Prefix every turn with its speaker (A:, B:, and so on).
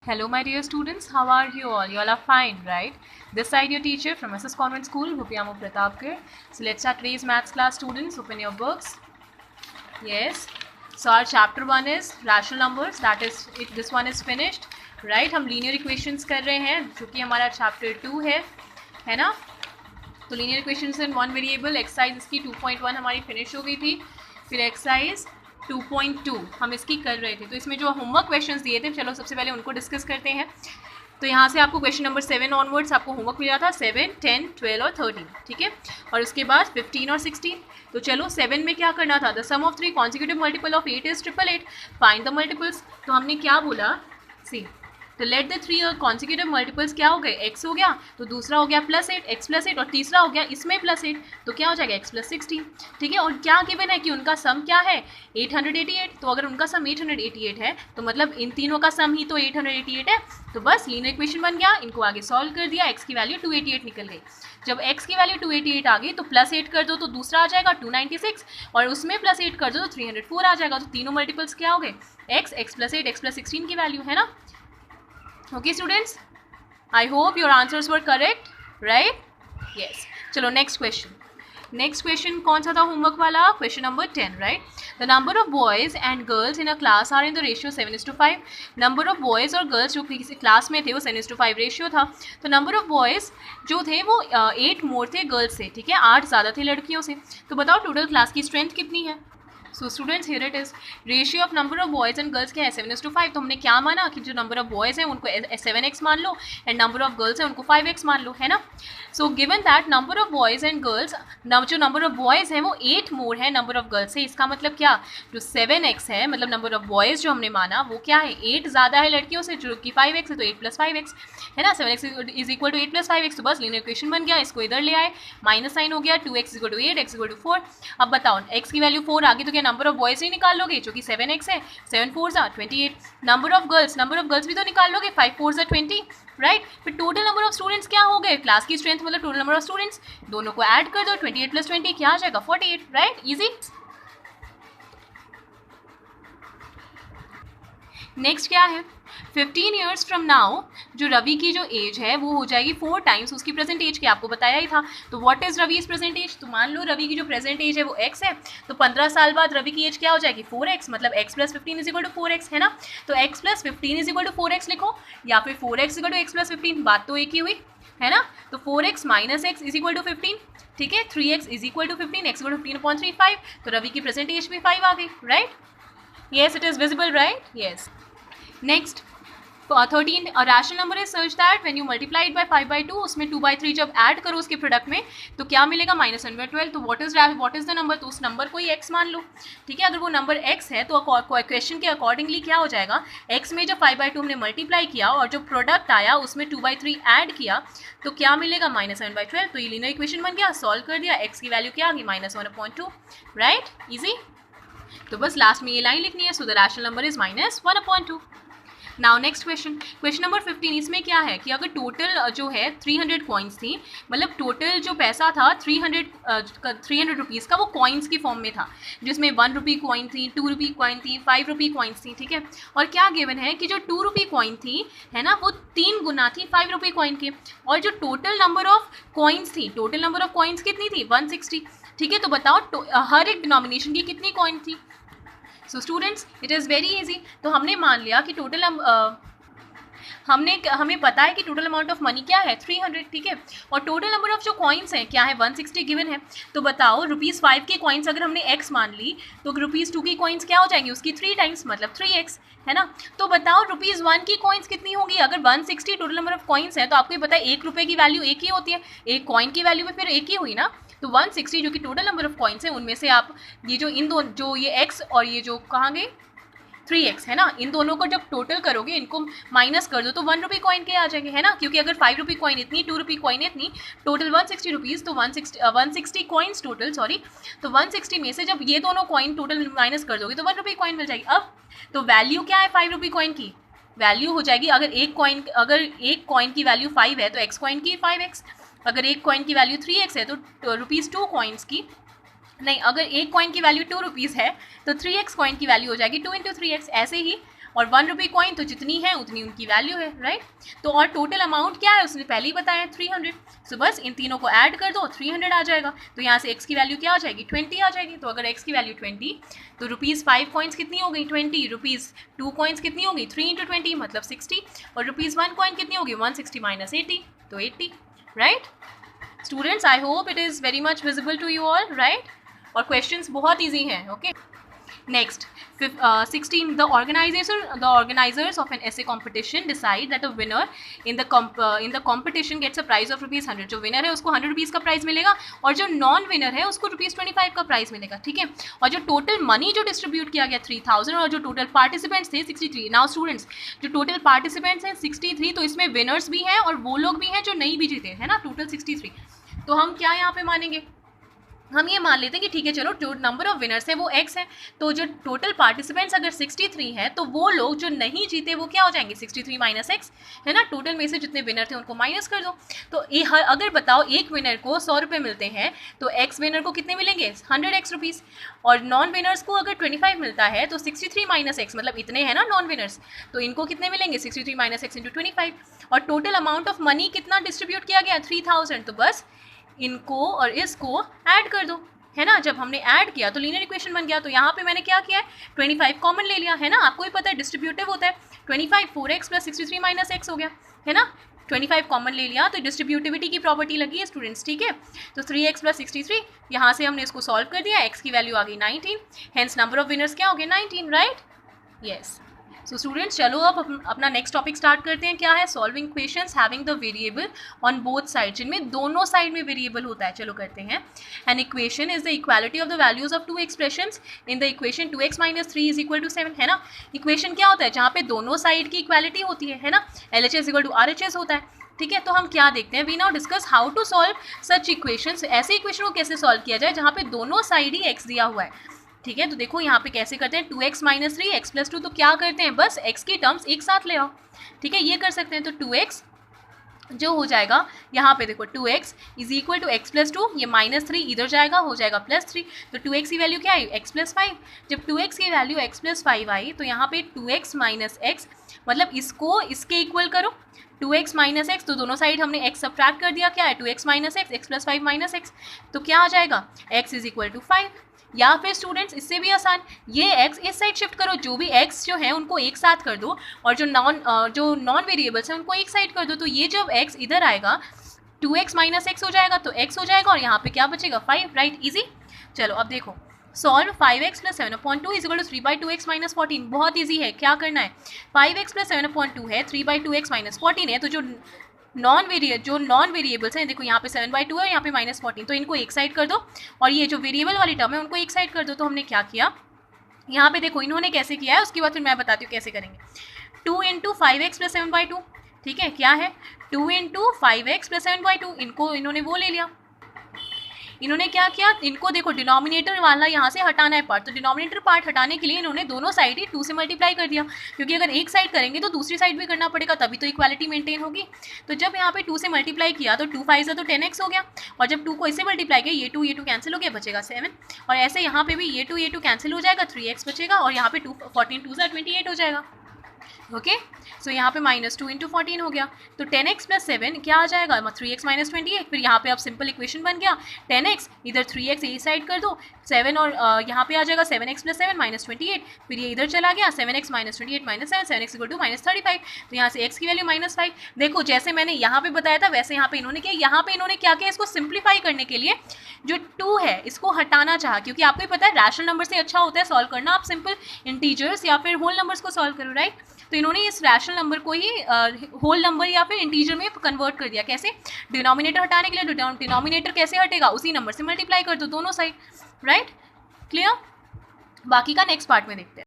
A: Hello, my dear students. How are you all? You all are fine, right? This side your teacher from SS Convent School, Bhupiamu Pratapkar. So let's start today's maths class, students. Open your books. Yes. So our chapter 1 is rational numbers. That is, this one is finished, right? हम linear equations कर रहे हैं, जो कि हमारा chapter 2 है ना? तो linear equations in one variable exercise इसकी 2.1 हमारी finish हो गई थी. फिर exercise 2.2 हम इसकी कर रहे थे. तो इसमें जो होमवर्क क्वेश्चंस दिए थे, चलो सबसे पहले उनको डिस्कस करते हैं. तो यहाँ से आपको क्वेश्चन नंबर 7 ऑनवर्ड्स आपको होमवर्क मिला था, 7, 10, 12 और 13, ठीक है. और उसके बाद 15 और 16. तो चलो 7 में क्या करना था, the sum of 3 consecutive multiple of 8 is 888. Find the multiples. तो हमने क्या बोला, सी तो लेट द 3 कॉन्सिक्यूटिव मल्टीपल्स क्या हो गए, x हो गया, तो दूसरा हो गया +8, x +8, और तीसरा हो गया इसमें +8, तो क्या हो जाएगा x + 16, ठीक है. और क्या गिवन है कि उनका सम क्या है, 888. तो अगर उनका सम 888 है तो मतलब इन तीनों का सम ही तो 888 है. तो बस लीनियर इक्वेशन बन गया. इनको आगे सॉल्व कर दिया, x की वैल्यू 288 निकल गई. जब x की वैल्यू 288 आ गई तो +8 कर दो तो दूसरा आ जाएगा 296, और उसमें +8 कर दो तो 304 आ जाएगा. तो तीनों मल्टीपल्स क्या हो गए, x +8, x + 16 की वैल्यू है ना. Okay students, I hope your answers were correct, right? Yes. चलो next question. Next question कौन सा था होमवर्क वाला, question number 10, right? The number of boys and girls in a class are in the ratio 7:5. Number of boys और girls जो किसी class में थे वो 7:5 रेशियो था. तो नंबर ऑफ बॉयज़ जो थे वो 8 मोर थे गर्ल्स से, ठीक है, 8 ज़्यादा थे लड़कियों से. तो बताओ टोटल क्लास की स्ट्रेंथ कितनी है. So students here it is, ratio of number of boys and girls क्या है, 7:5. तो हमने क्या माना कि जो नंबर ऑफ बॉयज़ हैं उनको 7x मान लो, एंड नंबर ऑफ गर्ल्स हैं उनको 5x मान लो, है ना. So given that number of boys and girls, जो नंबर ऑफ बॉयज़ हैं वो 8 मोर है नंबर ऑफ गर्ल्स से. इसका मतलब क्या, जो 7x है मतलब नंबर ऑफ बॉयज़ जो हमने माना वो क्या है, 8 ज़्यादा है लड़कियों से, जो कि 5x है, तो 8 + 5x है ना. 7x is equal to 8 + 5x. तो बस लीनियर इक्वेशन बन गया. इसको इधर ले आए, माइनस साइन हो गया, 2x = 8, x = 4. अब बताओ x की वैल्यू 4 आ गई तो क्या नंबर ऑफ बॉयज़ नहीं निकाल लोगे, जो कि 7x है, 7 4 28. नंबर ऑफ गर्ल्स भी तो निकाल लोगे, 5 4 20, राइट. फिर टोटल नंबर ऑफ स्टूडेंट्स क्या हो गए, क्लास की स्ट्रेंथ मतलब टोटल नंबर ऑफ स्टूडेंट्स, दोनों को ऐड कर दो, 28 + 20 क्या आ जाएगा, 48, राइट. इजी. नेक्स्ट क्या है, 15 ईयर्स फ्रॉम नाउ जो रवि की जो एज है वो हो जाएगी 4 टाइम्स उसकी प्रेजेंट एज की, आपको बताया ही था. तो what is Ravi present age, तो मान लो रवि की जो प्रेजेंट एज है वो x है, तो 15 साल बाद रवि की एज क्या हो जाएगी, 4x, मतलब x + 15 = 4x, है ना. तो x + 15 = 4x लिखो, या फिर 4x = x + 15, बात तो एक ही हुई, है ना. तो 4x - x = 15, ठीक है. 3x = 15, x = 15/3, 5. तो रवि की प्रेजेंट एज भी 5 आ गई, right. Yes, it is visible, right? Yes. Next, 13, a rational number is such that when you multiply it by 5/2, उसमें 2/3 जब ऐड करो उसके प्रोडक्ट में तो क्या मिलेगा, -1/12. तो what is the number, तो उस नंबर को ही x मान लो, ठीक है. अगर वो नंबर x है तो क्वेश्चन के अकॉर्डिंगली क्या हो जाएगा, x में जब 5/2 हमने मल्टीप्लाई किया और जो प्रोडक्ट आया उसमें 2/3 ऐड किया तो क्या मिलेगा, -1/12. तो ये लीनियर इक्वेशन बन गया, सॉल्व कर दिया, x की वैल्यू क्या आ गई, -1/2, राइट. ईजी. तो बस लास्ट में ये लाइन लिखनी है, so the rational number is -1/2. Now next question number 15. इसमें क्या है कि अगर टोटल जो है 300 कॉइन्स थी, मतलब टोटल जो पैसा था 300 रुपीज़ का वो कॉइन्स की फॉर्म में था, जिसमें 1 रुपी कॉइन थी, 2 रुपी कॉइन थी, 5 रुपी कॉइन्स थी, ठीक है. और क्या गिवन है कि जो 2 रुपी कॉइन थी, है ना, वो 3 गुना थी 5 रुपी कॉइन के. और जो टोटल नंबर ऑफ कॉइन्स थी, टोटल नंबर ऑफ कॉइन्स कितनी थी, 160, ठीक है. तो बताओ हर एक डिनोमिनेशन की कितनी कॉइन थी. So students it is very easy. तो हमने मान लिया कि टोटल हमें पता है कि टोटल अमाउंट ऑफ मनी क्या है, 300, ठीक है. और टोटल नंबर ऑफ जो कॉइन्स हैं क्या है, 160 गिवन है. तो बताओ ₹5 के कॉइन्स अगर हमने x मान ली तो ₹2 की कॉइन्स क्या हो जाएंगी, उसकी 3 टाइम्स मतलब 3x, है ना. तो बताओ ₹1 की कॉइन्स कितनी होगी, अगर 160 टोटल नंबर ऑफ कॉइन्स है तो आपको ये पता है 1 रुपये की वैल्यू एक ही होती है, एक कॉइन की वैल्यू में फिर एक ही हुई ना. तो 160 जो कि टोटल नंबर ऑफ कॉइन्स है उनमें से आप ये जो इन दो जो ये x और ये जो कहाँ गए 3x, है ना, इन दोनों को जब टोटल करोगे, इनको माइनस कर दो तो 1 रुपी कॉइन के आ जाएंगे, है ना. क्योंकि अगर 5 रुपी कॉइन इतनी, 2 रुपी कॉइन इतनी, टोटल 160 रुपीज़, तो 160 कॉइन्स टोटल, सॉरी. तो 160 में से जब ये दोनों कॉइन टोटल माइनस कर दोगे तो 1 रुपी कॉइन मिल जाएगी. अब तो वैल्यू क्या है 5 रुपी कॉइन की, वैल्यू हो जाएगी, अगर एक कॉइन की वैल्यू 5 है तो x कॉइन की 5x, अगर एक कॉइन की वैल्यू 3x है तो ₹2 कॉइन्स की नहीं, अगर एक कॉइन की वैल्यू 2 रुपीज़ है तो 3x कॉइन की वैल्यू हो जाएगी 2 × 3x. ऐसे ही और 1 रुपी कॉइन तो जितनी है उतनी उनकी वैल्यू है, राइट। तो और टोटल अमाउंट क्या है उसने पहले ही बताया है 300। सो बस इन तीनों को ऐड कर दो, 300 आ जाएगा। तो यहाँ से x की वैल्यू क्या आ जाएगी, 20 आ जाएगी। तो अगर x की वैल्यू 20 तो ₹5 कॉइन्स कितनी हो गई, 20। ₹2 कॉइन्स कितनी होगी, 3 × 20 मतलब 60। और ₹1 कॉइन कितनी होगी, 160 - 80 तो 80, right. Students I hope it is very much visible to you all, right. और क्वेश्चंस बहुत ईजी हैं, okay. Next, 16. The organizers of an essay competition decide that a winner in the competition gets a prize of ₹100. जो winner है उसको ₹100 का prize मिलेगा और जो नॉन विनर है उसको ₹25 का प्राइज मिलेगा, ठीक है। और जो टोटल मनी जो डिस्ट्रीब्यूट किया गया 3000 और जो टोटल पार्टिसिपेंट्स थे 63। नाउ स्टूडेंट्स, जो टोटल पार्टिसिपेंट्स हैं 63, तो इसमें विनर्स भी हैं और वो लोग भी हैं जो नहीं भी जीते, है ना, टोटल 63। तो हम क्या यहाँ पे मानेंगे, हम ये मान लेते हैं कि ठीक है चलो जो नंबर ऑफ विनर्स है वो x है, तो जो टोटल पार्टिसिपेंट्स अगर 63 है तो वो लोग जो नहीं जीते वो क्या हो जाएंगे, 63 - x, है ना। टोटल में से जितने विनर थे उनको माइनस कर दो। तो अगर बताओ एक विनर को 100 रुपये मिलते हैं तो x विनर को कितने मिलेंगे, 100x रुपीज़। और नॉन विनर्स को अगर 25 मिलता है तो 63 - x मतलब इतने हैं ना नॉन विनर्स, तो इनको कितने मिलेंगे, 63 - x × 25। और टोटल अमाउंट ऑफ मनी कितना डिस्ट्रीब्यूट किया गया, 3000। तो बस इनको और इसको ऐड कर दो, है ना। जब हमने ऐड किया तो लीनियर इक्वेशन बन गया। तो यहाँ पे मैंने क्या किया है, 25 कॉमन ले लिया, है ना। आपको ही पता है डिस्ट्रीब्यूटिव होता है, 25 4x + 63 - x हो गया, है ना। 25 कॉमन ले लिया तो डिस्ट्रीब्यूटिविटी की प्रॉपर्टी लगी है स्टूडेंट्स, ठीक है। तो 3x + 63, यहाँ से हमने इसको सॉल्व कर दिया, x की वैल्यू आ गई 19, हेंस नंबर ऑफ विनर्स क्या हो गया, 19, राइट, यस। सो स्टूडेंट्स चलो अब अपना नेक्स्ट टॉपिक स्टार्ट करते हैं, क्या है, solving equations having the variable on both side, जिनमें दोनों साइड में वेरिएबल होता है। चलो करते हैं। An equation is the equality of the values of two expressions in the equation 2x - 3 = 7, है ना। इक्वेशन क्या होता है, जहाँ पे दोनों साइड की इक्वालिटी होती है ना, LHS = RHS होता है, ठीक है। तो हम क्या देखते हैं, we now discuss how to solve such equations. ऐसे इक्वेशन को कैसे सॉल्व किया जाए जहाँ पे दोनों साइड ही x दिया हुआ है, ठीक है। तो देखो यहाँ पे कैसे करते हैं, 2x - 3 x + 2, तो क्या करते हैं, बस x की टर्म्स एक साथ ले आओ, ठीक है, ये कर सकते हैं। तो 2x जो हो जाएगा यहाँ पे देखो 2x = x + 2, ये -3 इधर जाएगा, हो जाएगा +3। तो 2x की वैल्यू क्या आई, x + 5। जब 2x की वैल्यू x + 5 आई तो यहाँ पे 2x - x मतलब इसको इसके इक्वल करो, 2x - x, तो दोनों साइड हमने x सब्ट्रैक्ट कर दिया, क्या है 2x - x, x + 5 - x, तो क्या आ जाएगा, x = 5। या फिर स्टूडेंट्स इससे भी आसान, ये x इस साइड शिफ्ट करो, जो भी x जो है उनको एक साथ कर दो और जो नॉन वेरिएबल्स हैं उनको एक साइड कर दो। तो ये जब x इधर आएगा 2x - x हो जाएगा, तो x हो जाएगा और यहाँ पे क्या बचेगा, 5, राइट, इजी। चलो अब देखो, सॉल्व 5x + 7/2 = 3/2x - 14। बहुत ईजी है, क्या करना है, 5x + 7/2 है, 3/2x - 14 है, तो जो नॉन वेरिएबल्स हैं, देखो यहाँ पे 7/2 है, यहाँ पे -14, तो इनको एक साइड कर दो और ये जो वेरिएबल वाली टर्म है उनको एक साइड कर दो। तो हमने क्या किया, यहाँ पे देखो इन्होंने कैसे किया है, उसके बाद फिर मैं बताती हूँ कैसे करेंगे। 2 × 5x + 7/2, ठीक है, क्या है 2 × 5x + 7/2, इनको इन्होंने वो ले लिया, इन्होंने क्या किया, इनको देखो डिनोमिनेटर वाला यहाँ से हटाना है पार्ट, तो डिनोमिनेटर पार्ट हटाने के लिए इन्होंने दोनों साइड ही 2 से मल्टीप्लाई कर दिया, क्योंकि अगर एक साइड करेंगे तो दूसरी साइड भी करना पड़ेगा, तभी तो इक्वालिटी मेंटेन होगी। तो जब यहाँ पे 2 से मल्टीप्लाई किया तो 2 5 तो 10x हो गया, और जब 2 को इससे मल्टीप्लाई किया ये 2 कैंसिल हो गया, बचेगा 7, और ऐसे यहाँ पे भी ये 2 कैंसिल हो जाएगा, 3x बचेगा, और यहाँ पे 14 2 28 हो जाएगा, ओके। सो यहाँ पे -2 × 14 हो गया, तो 10x + 7 क्या आ जाएगा, 3x - 28। फिर यहाँ पे अब सिंपल इक्वेशन बन गया, 10x इधर 3x ये साइड कर दो, 7 और यहाँ पे आ जाएगा 7x + 7 -28, फिर ये इधर चला गया 7x - 28 - 7, 7x = -35, तो यहाँ से x की वैल्यू -5। देखो जैसे मैंने यहाँ पे बताया था वैसे यहाँ पे इन्होंने किया, यहाँ पे इन्होंने क्या किया, इसको सिंप्लीफाई करने के लिए जो 2 है इसको हटाना चाहा, क्योंकि आपको ही पता है रैशनल नंबर से अच्छा होता है सॉल्व करना, आप सिंपल इंटीजर्स या फिर होल नंबर्स को सॉल्व करो, राइट। तो इन्होंने इस रैशनल नंबर को ही होल नंबर या फिर इंटीजर में कन्वर्ट कर दिया, कैसे, डिनोमिनेटर हटाने के लिए, डिनोमिनेटर कैसे हटेगा, उसी नंबर से मल्टीप्लाई कर दो दोनों साइड, राइट, क्लियर। बाकी का नेक्स्ट पार्ट में देखते हैं।